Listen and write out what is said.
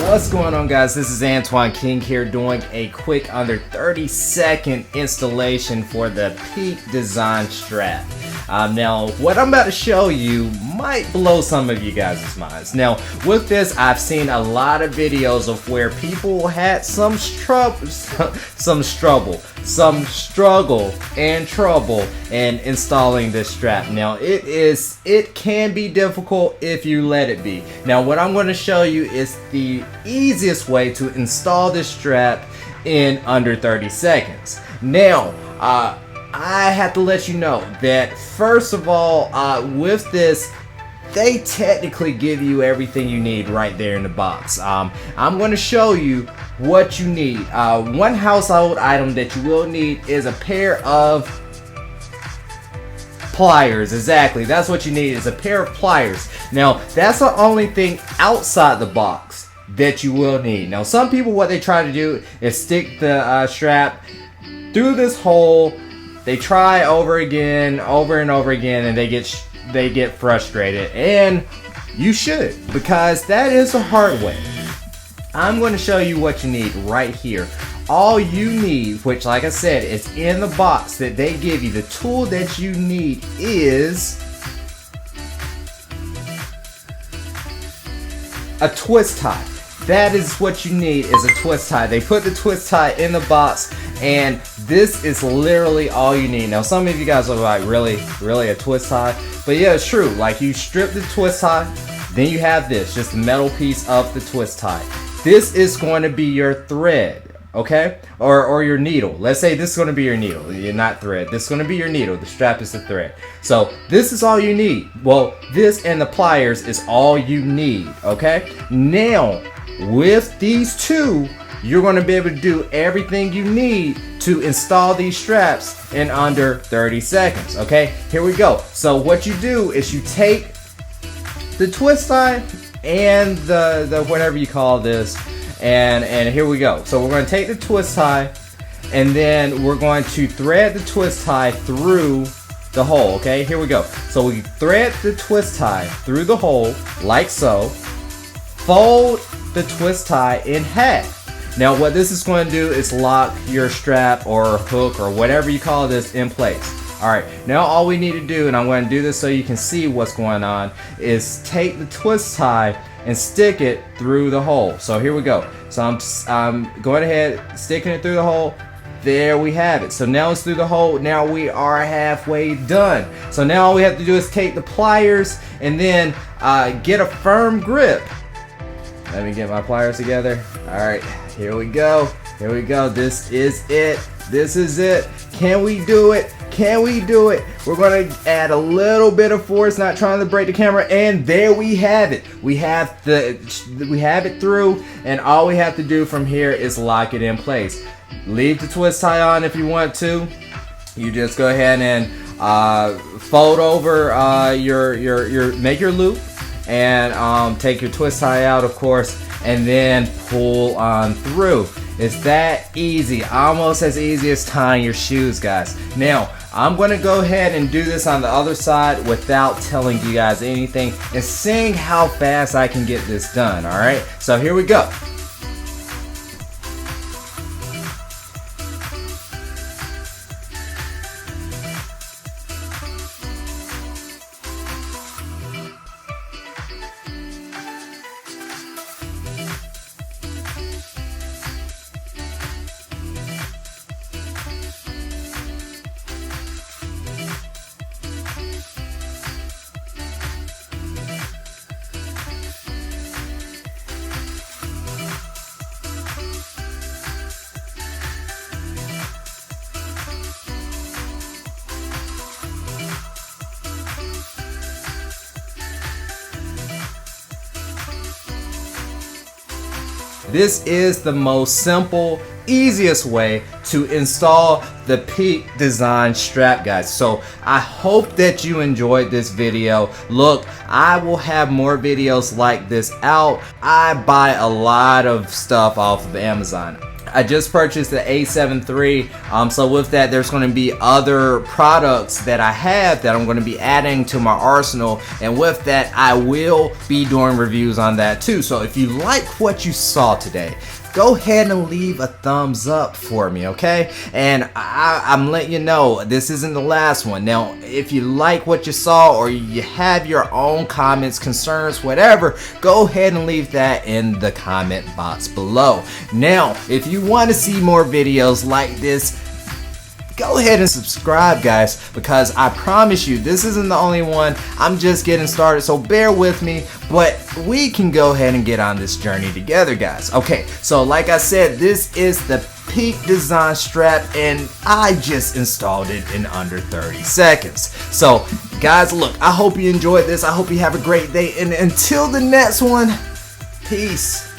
What's going on, guys? This is Antoine King here doing a quick under 30-second installation for the Peak Design strap. Now, what I'm about to show you might blow some of you guys' minds. Now, with this, I've seen a lot of videos of where people had some struggle and trouble in installing this strap. Now, it can be difficult if you let it be. Now, what I'm going to show you is the easiest way to install this strap in under 30 seconds. Now, I have to let you know that first of all, with this, they technically give you everything you need right there in the box. I'm going to show you what you need. One household item that you will need is a pair of pliers. Exactly, that's what you need, is a pair of pliers. Now, that's the only thing outside the box that you will need. Now, some people, what they try to do is stick the strap through this hole. They try over and over again, and they get frustrated, and you should, because that is the hard way. I'm going to show you what you need right here. All you need, which like I said, is in the box that they give you. The tool that you need is a twist tie. That is what you need, is a twist tie. They put the twist tie in the box, and this is literally all you need. Now, some of you guys are like, really a twist tie? But yeah, it's true. Like, you strip the twist tie, then you have this, just the metal piece of the twist tie. This is going to be your thread, okay? Or your needle. Let's say this is going to be your needle. You're not thread. This is going to be your needle. The strap is the thread. So this is all you need. Well, this and the pliers is all you need, okay? Now, with these two, you're going to be able to do everything you need to install these straps in under 30 seconds. Okay, here we go. So what you do is you take the twist tie and the whatever you call this, and here we go. So we're going to take the twist tie, and then we're going to thread the twist tie through the hole. Okay, here we go. So we thread the twist tie through the hole like so. Fold the twist tie in half. Now, what this is going to do is lock your strap or hook or whatever you call this in place. Alright, now all we need to do, and I'm going to do this so you can see what's going on, is take the twist tie and stick it through the hole. So here we go. So I'm going ahead, sticking it through the hole. There we have it. So now it's through the hole. Now we are halfway done. So now all we have to do is take the pliers and then get a firm grip. Let me get my pliers together. Alright, here we go. Here we go. This is it. This is it. Can we do it? Can we do it? We're going to add a little bit of force, not trying to break the camera, and there we have it. We have it through, and all we have to do from here is lock it in place. Leave the twist tie on if you want to. You just go ahead and fold over make your loop, and take your twist tie out, of course, and then pull on through. It's that easy, almost as easy as tying your shoes, guys. Now, I'm going to go ahead and do this on the other side without telling you guys anything and seeing how fast I can get this done, alright? So here we go. This is the most simple, easiest way to install the Peak Design strap, guys. So I hope that you enjoyed this video. Look, I will have more videos like this out. I buy a lot of stuff off of Amazon. I just purchased the A7 III, so with that there's going to be other products that I have that I'm going to be adding to my arsenal, and with that I will be doing reviews on that too. So if you like what you saw today, go ahead and leave a thumbs up for me, okay? And I'm letting you know this isn't the last one. Now, if you like what you saw or you have your own comments, concerns, whatever, go ahead and leave that in the comment box below. Now, if you want to see more videos like this, go ahead and subscribe, guys, because I promise you this isn't the only one. I'm just getting started, so bear with me, but we can go ahead and get on this journey together, guys. Okay, so like I said, this is the Peak Design strap, and I just installed it in under 30 seconds. So guys, look, I hope you enjoyed this. I hope you have a great day, and until the next one, peace.